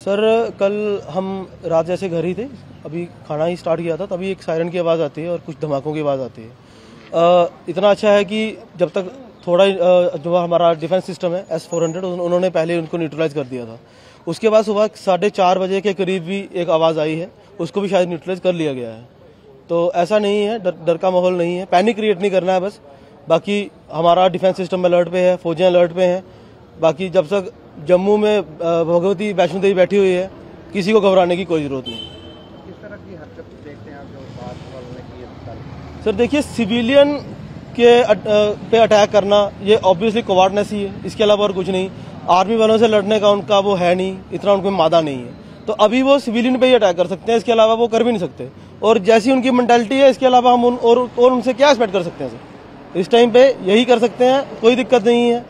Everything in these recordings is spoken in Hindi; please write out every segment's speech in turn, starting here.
सर कल हम रात जैसे घर ही थे, अभी खाना ही स्टार्ट किया था, तभी एक सायरन की आवाज़ आती है और कुछ धमाकों की आवाज़ आती है। इतना अच्छा है कि जब तक थोड़ा जो हमारा डिफेंस सिस्टम है S-400 उन्होंने पहले उनको न्यूट्रलाइज कर दिया था। उसके बाद सुबह 4:30 बजे के करीब भी एक आवाज़ आई है, उसको भी शायद न्यूट्रलाइज कर लिया गया है। तो ऐसा नहीं है, डर का माहौल नहीं है, पैनिक क्रिएट नहीं करना है बस। बाकी हमारा डिफेंस सिस्टम अलर्ट पे है, फौजियाँ अलर्ट पे हैं। बाकी जब तक जम्मू में भगवती वैष्णो देवी बैठी हुई है, किसी को घबराने की कोई जरूरत नहीं। किस तरह की हरकत देखते हैं आप जो बात वालों ने की? सर देखिए, सिविलियन के पे अटैक करना ये ऑब्वियसली कोवार्डनेस ही है, इसके अलावा और कुछ नहीं। आर्मी वालों से लड़ने का उनका वो है नहीं, इतना उनको मादा नहीं है, तो अभी वो सिविलियन पे ही अटैक कर सकते हैं, इसके अलावा वो कर भी नहीं सकते। और जैसी उनकी मेंटालिटी है, इसके अलावा हम उनसे क्या एक्सपेक्ट कर सकते हैं सर? इस टाइम पे यही कर सकते हैं, कोई दिक्कत नहीं है।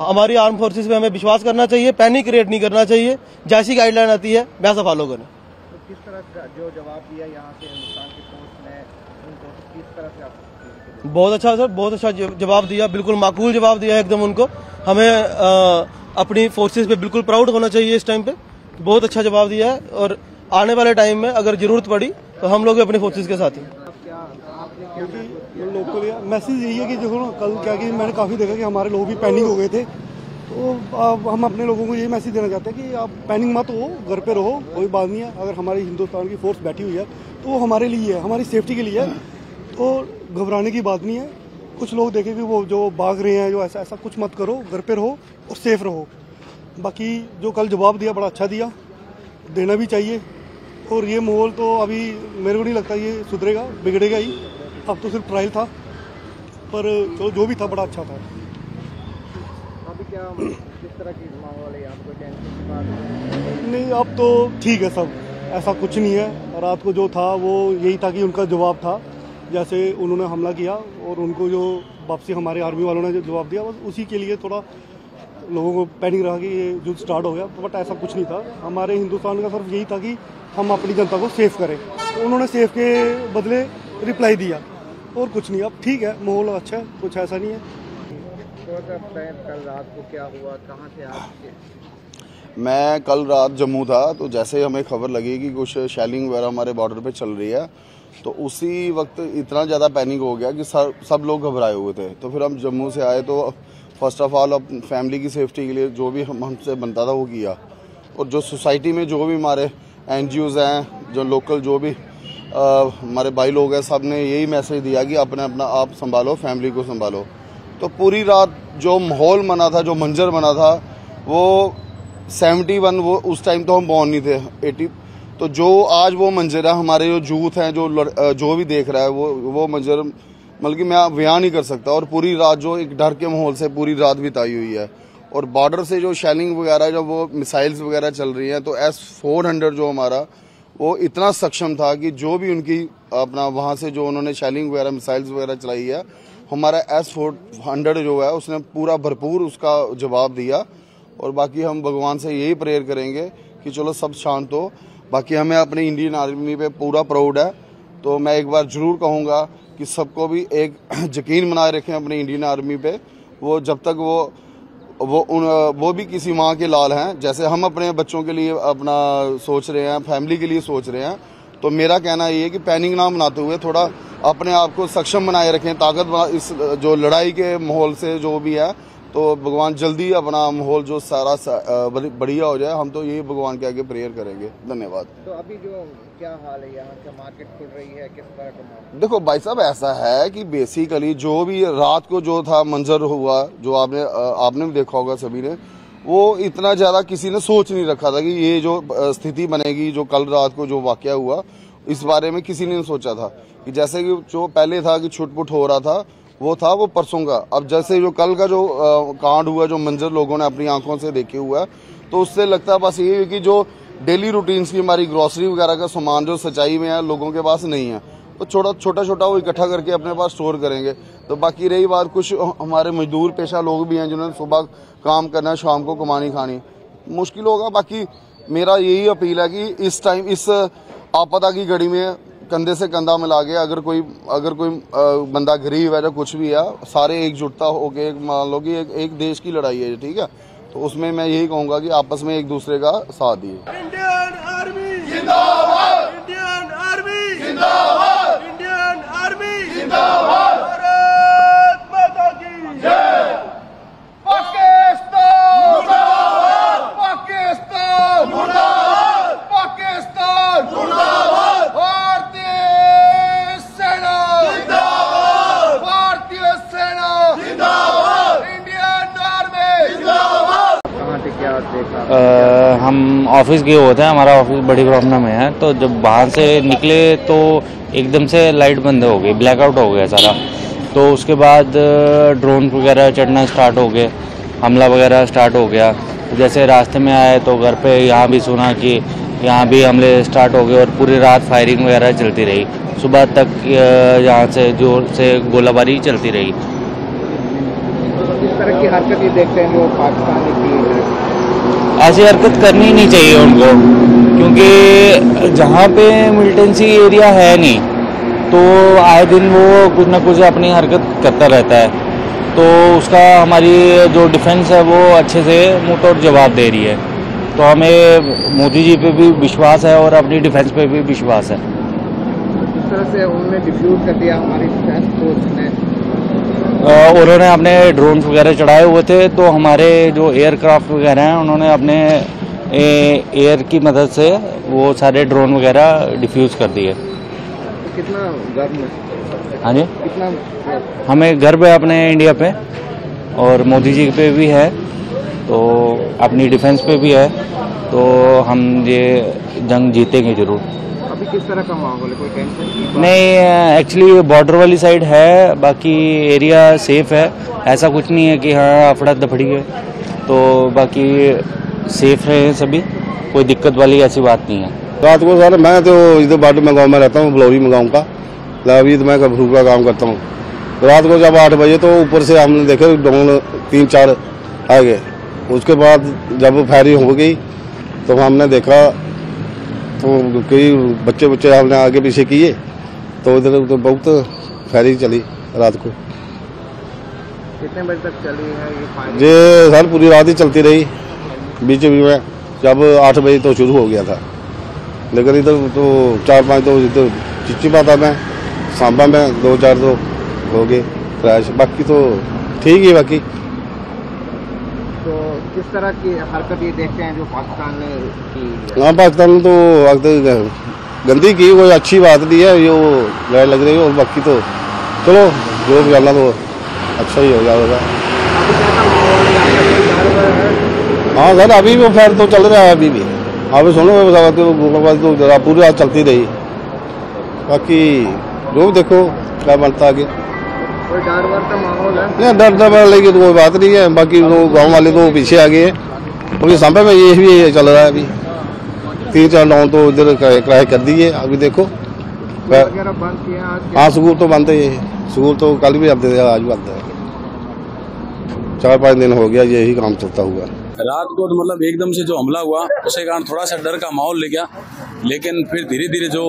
हमारी आर्म फोर्सेस पे हमें विश्वास करना चाहिए, पैनिक क्रिएट नहीं करना चाहिए। जैसी गाइडलाइन आती है वैसा फॉलो करें। तो किस तरह का जो जवाब दिया यहाँ से हिंदुस्तान की फोर्स ने उनको, किस तरह से आप? बहुत अच्छा सर, बहुत अच्छा जवाब दिया, बिल्कुल माकूल जवाब दिया एकदम उनको। हमें अपनी फोर्सेस पे बिल्कुल प्राउड होना चाहिए इस टाइम पे। बहुत अच्छा जवाब दिया है और आने वाले टाइम में अगर जरूरत पड़ी तो हम लोग अपनी फोर्सेस के साथ हैं। लोग को मैसेज यही है कि देखो ना, कल क्या कि मैंने काफ़ी देखा कि हमारे लोग भी पैनिक हो गए थे, तो अब हम अपने लोगों को यही मैसेज देना चाहते हैं कि आप पैनिक मत हो, घर पे रहो, कोई बात नहीं है। अगर हमारी हिंदुस्तान की फोर्स बैठी हुई है तो वो हमारे लिए है, हमारी सेफ्टी के लिए है, तो घबराने की बात नहीं है। कुछ लोग देखें कि वो जो भाग रहे हैं, जो ऐसा कुछ मत करो, घर पे रहो और सेफ रहो। बाकी जो कल जवाब दिया बड़ा अच्छा दिया, देना भी चाहिए। और ये माहौल तो अभी मेरे को नहीं लगता ये सुधरेगा, बिगड़ेगा ही। अब तो सिर्फ ट्रायल था, पर जो भी था बड़ा अच्छा था। अभी क्या किस तरह की माहौल है यहाँ पे? टेंशन की बात है? नहीं, अब तो ठीक है सब, ऐसा कुछ नहीं है। रात को जो था वो यही था कि उनका जवाब था, जैसे उन्होंने हमला किया और उनको जो वापसी हमारे आर्मी वालों ने जो जवाब दिया, बस उसी के लिए थोड़ा लोगों को पैनिक रहा कि ये युद्ध स्टार्ट हो गया। बट ऐसा कुछ नहीं था। हमारे हिंदुस्तान का सिर्फ यही था कि हम अपनी जनता को सेफ करें, तो उन्होंने सेफ के बदले रिप्लाई दिया, और कुछ नहीं। अब ठीक है, माहौल अच्छा है, कुछ ऐसा नहीं है। कल रात को क्या हुआ, कहाँ से आप? मैं कल रात जम्मू था, तो जैसे हमें खबर लगी कि कुछ शेलिंग वगैरह हमारे बॉर्डर पे चल रही है, तो उसी वक्त इतना ज़्यादा पैनिक हो गया कि सब लोग घबराए हुए थे। तो फिर हम जम्मू से आए, तो फर्स्ट ऑफ ऑल अब फैमिली की सेफ्टी के लिए जो भी हमसे बनता था वो किया। और जो सोसाइटी में जो भी हमारे NGOs हैं, जो लोकल जो भी हमारे भाई लोग हैं, सब ने यही मैसेज दिया कि अपना आप संभालो, फैमिली को संभालो। तो पूरी रात जो माहौल बना था, जो मंजर बना था, वो 71, वो उस टाइम तो हम बॉर्न नहीं थे, 80। तो जो आज वो मंजर है, हमारे जो यूथ हैं, जो भी देख रहा है, वो मंजर मतलब कि मैं बयान नहीं कर सकता। और पूरी रात जो एक डर के माहौल से पूरी रात बिताई हुई है। और बॉर्डर से जो शेलिंग वगैरह, जब वो मिसाइल्स वगैरह चल रही हैं, तो S-400 जो हमारा, वो इतना सक्षम था कि जो भी उनकी अपना वहाँ से जो उन्होंने शेलिंग वगैरह मिसाइल्स वगैरह चलाई है, हमारा S-400 जो है उसने पूरा भरपूर उसका जवाब दिया। और बाकी हम भगवान से यही प्रेयर करेंगे कि चलो सब शांत हो। बाकी हमें अपनी इंडियन आर्मी पे पूरा प्राउड है। तो मैं एक बार ज़रूर कहूँगा कि सबको भी एक यकीन बनाए रखें अपनी इंडियन आर्मी पे। वो जब तक वो भी किसी माँ के लाल हैं, जैसे हम अपने बच्चों के लिए अपना सोच रहे हैं, फैमिली के लिए सोच रहे हैं। तो मेरा कहना ये है कि पैनिक ना बनाते हुए थोड़ा अपने आप को सक्षम बनाए रखें, ताकत इस जो लड़ाई के माहौल से जो भी है, तो भगवान जल्दी अपना माहौल जो सारा बढ़िया हो जाए। हम तो यही भगवान के आगे प्रेयर करेंगे। धन्यवाद। तो अभी जो क्या हाल है यहाँ का, मार्केट खुल रही है, किस तरह का माहौल? देखो भाई साहब, ऐसा है कि बेसिकली जो भी रात को जो था मंजर हुआ, जो आपने भी देखा होगा सभी ने, वो इतना ज्यादा किसी ने सोच नहीं रखा था कि ये जो स्थिति बनेगी, जो कल रात को जो वाकया हुआ, इस बारे में किसी ने नहीं सोचा था। कि जैसे कि जो पहले था कि छुटपुट हो रहा था, वो परसों का। अब जैसे जो कल का जो कांड हुआ, जो मंजर लोगों ने अपनी आंखों से देखे हुआ है, तो उससे लगता है बस ये है कि जो डेली रूटीन्स की हमारी ग्रोसरी वगैरह का सामान जो सच्चाई में है, लोगों के पास नहीं है, तो छोटा वो इकट्ठा करके अपने पास स्टोर करेंगे। तो बाकी रही बात, कुछ हमारे मजदूर पेशा लोग भी हैं जिन्होंने सुबह काम करना, शाम को कमानी खानी, मुश्किल होगा। बाकी मेरा यही अपील है कि इस टाइम, इस आपदा की घड़ी में कंधे से कंधा मिला के अगर कोई बंदा गरीब है या कुछ भी है, सारे एकजुटता होके, मान लो कि एक देश की लड़ाई है, ठीक है, तो उसमें मैं यही कहूँगा कि आपस में एक दूसरे का साथ दिए। इंडियन आर्मी जिंदाबाद, इंडियन आर्मी जिंदाबाद, इंडियन आर्मी जिंदाबाद, भारत माता की जय। पाकिस्तान मुर्दाबाद, पाकिस्तान मुर्दाबाद, पाकिस्तान मुर्दाबाद, भारतीय सेना जिंदाबाद, भारतीय सेना जिंदाबाद, इंडियन आर्मी जिंदाबाद। कहाँ से क्या देखा? हम ऑफिस गए हुए थे, हमारा ऑफिस बड़ी प्रॉब्लम में है, तो जब बाहर से निकले तो एकदम से लाइट बंद हो गई, ब्लैकआउट हो गया सारा। तो उसके बाद ड्रोन वगैरह चढ़ना स्टार्ट हो गए, हमला वगैरह स्टार्ट हो गया। तो जैसे रास्ते में आए तो घर पे यहाँ भी सुना कि यहाँ भी हमले स्टार्ट हो गए और पूरी रात फायरिंग वगैरह चलती रही। सुबह तक यहाँ से जोर से गोलाबारी चलती रही। इस तरह की हरकत ये देखते हैं जो पाकिस्तान ने की है। ऐसी हरकत करनी ही नहीं चाहिए उनको, क्योंकि जहाँ पे मिलिटेंसी एरिया है नहीं तो आए दिन वो कुछ ना कुछ अपनी हरकत करता रहता है। तो उसका हमारी जो डिफेंस है वो अच्छे से मुंह तोड़ जवाब दे रही है। तो हमें मोदी जी पे भी विश्वास है और अपनी डिफेंस पे भी विश्वास है। इस तरह से उन्होंने डिफ्यूज कर दिया हमारी डिफेंस फोर्स ने। उन्होंने अपने ड्रोन वगैरह चढ़ाए हुए थे, तो हमारे जो एयरक्राफ्ट वगैरह हैं उन्होंने अपने एयर की मदद से वो सारे ड्रोन वगैरह डिफ्यूज़ कर दिए। कितना गर्व है? हाँ जी, कितना हमें गर्व है अपने इंडिया पे और मोदी जी पे भी है, तो अपनी डिफेंस पे भी है। तो हम ये जंग जीतेंगे ज़रूर। अभी किस तरह का माहौल है? कोई टेंशन नहीं, एक्चुअली बॉर्डर वाली साइड है, बाकी एरिया सेफ है। ऐसा कुछ नहीं है कि हाँ अफड़ा दफड़ी है, तो बाकी सेफ रहे सभी, कोई दिक्कत वाली ऐसी बात नहीं है। रात को सर मैं तो इधर बाटू में गाँव में रहता हूँ, बलौरी में गाँव का। अभी तो मैं कबरू का काम करता हूँ। तो रात को जब 8 बजे तो ऊपर से हमने देखे ड्रोन 3-4 आ गए। उसके बाद जब फायरिंग हो गई तो हमने देखा तो कई बच्चे हमने आगे पीछे किए, तो इधर तो बहुत फायरिंग चली रात को। कितने बजे तक चली है ये फायरिंग? ये सर पूरी रात ही चलती रही, बीच में जब 8 बजे तो शुरू हो गया था। लेकिन इधर तो 4-5 तो इधर चिचिपा था में, सांबा में 2-4 तो हो गए क्रैश, बाकी तो ठीक ही। बाकी तो किस तरह की हरकत ये देखते हैं जो पाकिस्तान ने की? हाँ, पाकिस्तान ने तो वक्त गंदी की, कोई अच्छी बात नहीं है ये, वो लड़ाई लग रही है। और बाकी तो चलो जो भी करना तो अच्छा ही हो जाएगा। हाँ सर, अभी भी फैर तो चल रहा है, अभी भी अभी सुनो तो जरा पूरी रात चलती रही। बाकी जो देखो क्या बनता आगे। कोई डर वर का माहौल है? नहीं, डर वाले की तो कोई बात नहीं है। बाकी तो गाँव वाले तो पीछे आ गए हैं, क्योंकि सांबे में ये भी चल रहा है। अभी 3-4 नाव तो इधर क्रैश कर दिए। अभी देखो वगैरह बंद किए आज? हाँ, स्कूल तो बंद है। स्कूल तो कल भी बंद थे, आज भी बंद है। 4-5 दिन हो गया यही काम चलता हुआ। रात को तो मतलब एकदम से जो हमला हुआ उसके कारण थोड़ा सा डर का माहौल ले गया, लेकिन फिर धीरे धीरे जो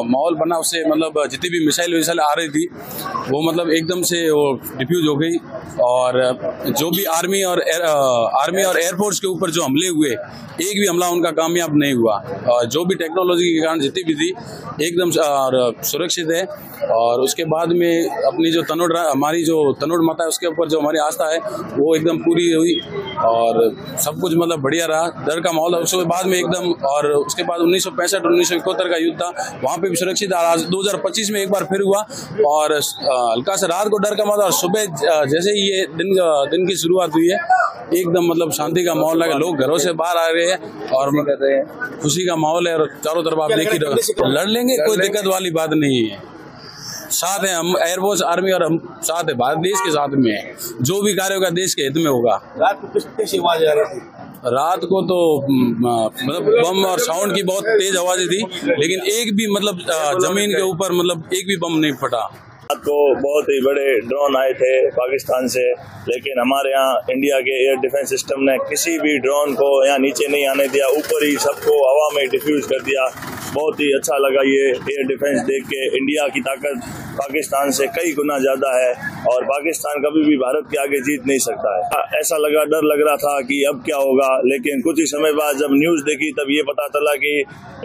माहौल बना उससे मतलब जितनी भी मिसाइल आ रही थी वो मतलब एकदम से वो डिफ्यूज हो गई। और जो भी आर्मी और एयरफोर्स के ऊपर जो हमले हुए, एक भी हमला उनका कामयाब नहीं हुआ। और जो भी टेक्नोलॉजी के कारण जितनी भी थी एकदम सुरक्षित है। और उसके बाद में अपनी जो हमारी जो तनोड़ माता है उसके ऊपर जो हमारी आस्था है वो एकदम पूरी हुई और सब कुछ मतलब बढ़िया रहा। डर का माहौल उसके बाद में एकदम। और उसके बाद 1965-1971 का युद्ध था, वहाँ पे भी सुरक्षित। आज 2025 में एक बार फिर हुआ और हल्का सा रात को डर का माहौल और सुबह जैसे ही ये दिन की शुरुआत हुई है एकदम मतलब शांति का माहौल लगा। लोग घरों से बाहर आ रहे हैं और खुशी का माहौल है और चारों तरफ आप देखिए लड़ लेंगे, कोई दिक्कत वाली बात नहीं है। साथ है हम एयरफोर्स आर्मी और हम साथ है, भारत देश के साथ में है। जो भी कार्य होगा देश के हित में होगा। रात को किस आवाज आ रही थी? रात को तो मतलब बम और साउंड की बहुत तेज आवाजें थी, लेकिन एक भी मतलब जमीन के ऊपर मतलब एक भी बम नहीं फटा। रात को बहुत ही बड़े ड्रोन आए थे पाकिस्तान से, लेकिन हमारे यहाँ इंडिया के एयर डिफेंस सिस्टम ने किसी भी ड्रोन को यहाँ नीचे नहीं आने दिया, ऊपर ही सबको हवा में डिफ्यूज कर दिया। बहुत ही अच्छा लगा ये एयर डिफेंस देख के। इंडिया की ताकत पाकिस्तान से कई गुना ज्यादा है और पाकिस्तान कभी भी भारत के आगे जीत नहीं सकता है। ऐसा डर लग रहा था कि अब क्या होगा, लेकिन कुछ ही समय बाद जब न्यूज देखी तब ये पता चला कि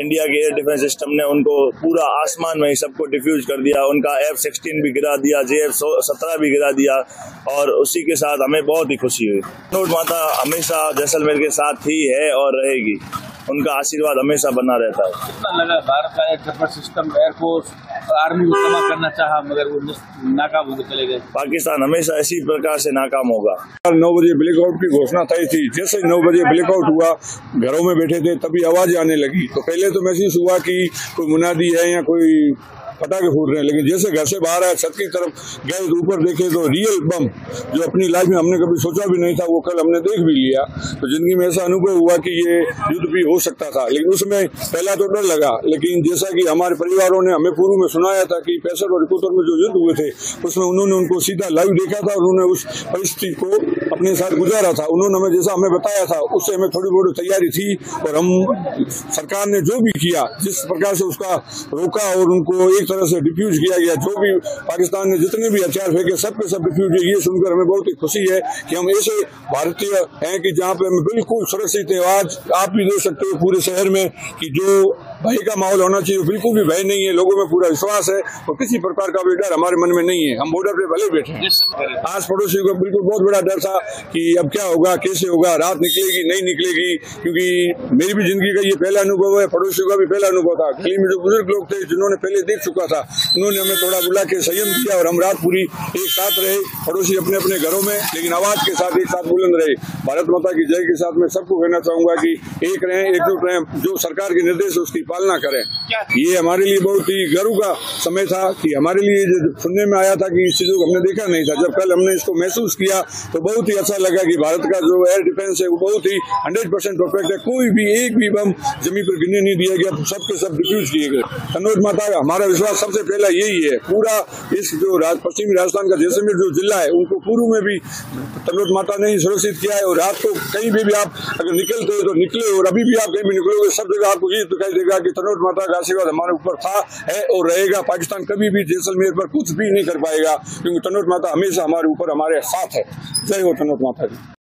इंडिया के एयर डिफेंस सिस्टम ने उनको पूरा आसमान में ही सबको डिफ्यूज कर दिया। उनका F-16 भी गिरा दिया, JF-17 भी गिरा दिया और उसी के साथ हमें बहुत ही खुशी हुई। तनोट माता हमेशा जैसलमेर के साथ ही है और रहेगी, उनका आशीर्वाद हमेशा बना रहता है। कितना लगा भारत का air defence system, air force, army को तबाह करना चाहा मगर वो नाकाम होकर चले गए। पाकिस्तान हमेशा इसी प्रकार से नाकाम होगा। 9 बजे ब्लैकआउट की घोषणा तय थी। जैसे 9 बजे ब्लैकआउट हुआ, घरों में बैठे थे, तभी आवाज आने लगी। तो पहले तो महसूस हुआ कि कोई मुनादी है या कोई पटाखे फूट रहे हैं, लेकिन जैसे घर से बाहर आए, छत की तरफ गए तो ऊपर देखे तो रियल बम जो अपनी लाइफ में हमने कभी सोचा भी नहीं था, वो कल हमने देख भी लिया। तो जिंदगी में ऐसा अनुभव हुआ कि ये युद्ध भी हो सकता था। लेकिन उसमें पहला तो डर लगा, लेकिन जैसा कि हमारे परिवारों ने हमें पूर्व में सुनाया था कि 65 और 71 में जो युद्ध हुए थे उसमें उन्होंने उनको सीधा लाइव देखा था और उन्होंने उस परिस्थिति को अपने साथ गुजारा था। उन्होंने हमें जैसा हमें बताया था उससे हमें थोड़ी बहुत तैयारी थी और हम सरकार ने जो भी किया, जिस प्रकार से उसका रोका और उनको एक तरह से डिफ्यूज किया गया, जो भी पाकिस्तान ने जितने भी हथियार फेंके सब के सब डिफ्यूज किए। ये सुनकर हमें बहुत ही खुशी है कि हम ऐसे भारतीय हैं कि जहाँ पे हम बिल्कुल सुरक्षित है। आज आप भी देख सकते हो पूरे शहर में कि जो भय का माहौल होना चाहिए बिल्कुल भी भय नहीं है, लोगों में पूरा विश्वास है और किसी प्रकार का भी डर हमारे मन में नहीं है। हम बॉर्डर पे भले बैठे हैं। आस पड़ोसियों को बिल्कुल बहुत बड़ा डर था कि अब क्या होगा, कैसे होगा, रात निकलेगी नहीं निकलेगी, क्योंकि मेरी भी जिंदगी का ये पहला अनुभव है, पड़ोसियों का भी पहला अनुभव था। गली में जो बुजुर्ग लोग थे जिन्होंने पहले देख चुका था, उन्होंने हमें थोड़ा बुला के संयम किया और हम रात पूरी एक साथ रहे, पड़ोसी अपने अपने घरों में, लेकिन आवाज के साथ एक साथ बुलंद रहे। भारत माता की जय के साथ मैं सबको कहना चाहूंगा कि एक रहें, एकजुट रहें, जो सरकार के निर्देश है उसकी पालना करें। ये हमारे लिए बहुत ही गर्व का समय था कि हमारे लिए सुनने में आया था कि इस चीजों को हमने देखा नहीं था। जब कल हमने इसको महसूस किया तो बहुत ही अच्छा लगा कि भारत का जो एयर डिफेंस है वो बहुत ही 100% परफेक्ट है। कोई भी एक भी बम जमीन पर गिरने नहीं दिया गया, सबके सब डिफ्यूज किए गए। तनोट माता का हमारा विश्वास सबसे पहला यही है। पूरा इस जो पश्चिमी राजस्थान का जैसलमेर जो जिला है उनको पूर्व में भी तनोट माता ने ही सुरक्षित किया है। और रात को कहीं भी आप अगर निकलते हो तो निकले, और अभी भी आप कहीं भी निकलोगे सब जगह आपको ये दिखाई देगा कि तनोट माता का आशीर्वाद हमारे ऊपर था, है और रहेगा। पाकिस्तान कभी भी जैसलमेर पर कुछ भी नहीं कर पाएगा, क्योंकि तनोट माता हमेशा हमारे ऊपर हमारे साथ है। जय हो तनोट माता की।